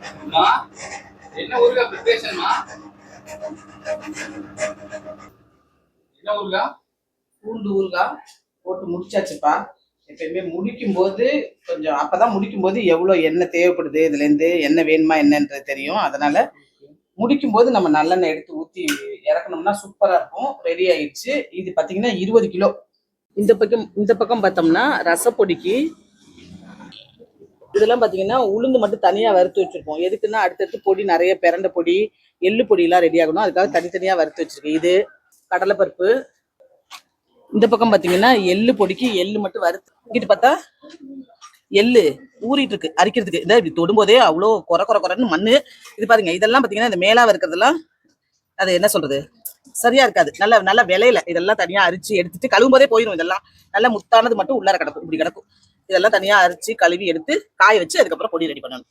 அம்மா, என்ன ஊருகா ப்ரிப்பரேஷன்மா? என்ன ஊருகா? பூண்டு ஊறுகாய் போட்டு முடிச்சாச்சுப்பா. எப்பயுமே முடிக்கும் போது கொஞ்சம் அப்பதான் முடிக்கும் போது எவ்வளவு எண்ணெய் தேவைப்படுது, இதுல இருந்து என்ன வேணுமா என்னன்றது தெரியும். அதனால முடிக்கும் போது நம்ம நல்லெண்ணெய் எடுத்து ஊத்தி இறக்கணும்னா சூப்பரா இருக்கும். ரெடி ஆயிடுச்சு. இது பாத்தீங்கன்னா 20 கிலோ. இந்த பக்கம் பார்த்தோம்னா ரசப்பொடிக்கு இதெல்லாம் பாத்தீங்கன்னா உளுந்து மட்டும் தனியா வறுத்து வச்சிருப்போம். எதுக்குன்னா அடுத்தடுத்து பொடி நிறைய பிரண்ட பொடி, எள்ளு பொடி எல்லாம் ரெடி ஆகணும். அதுக்காக தனித்தனியா வறுத்து வச்சிருக்கேன். இது கடலைப்பருப்பு. இந்த பக்கம் பாத்தீங்கன்னா எள்ளு பொடிக்கு எள்ளு மட்டும் வறுத்து இங்கிட்டு பார்த்தா எள்ளு ஊறிட்டு இருக்கு அரிக்கிறதுக்கு. இதை இப்படி தொடும்போதே அவ்வளோ குறன்னு மண்ணு. இது பாருங்க, இதெல்லாம் பாத்தீங்கன்னா இந்த மேலா இருக்கிறதெல்லாம் அது என்ன சொல்றது சரியா இருக்காது. நல்ல நல்ல விலையில இதெல்லாம் தனியா அரிச்சு எடுத்துட்டு கழுவும் போதே போயிடும். இதெல்லாம் நல்ல முத்தானது மட்டும் உள்ளார கிடக்கும், இப்படி கிடக்கும். இதெல்லாம் தனியா அரிச்சு கழுவி எடுத்து காய வச்சு அதுக்கப்புறம் பொடி ரெடி பண்ணணும்.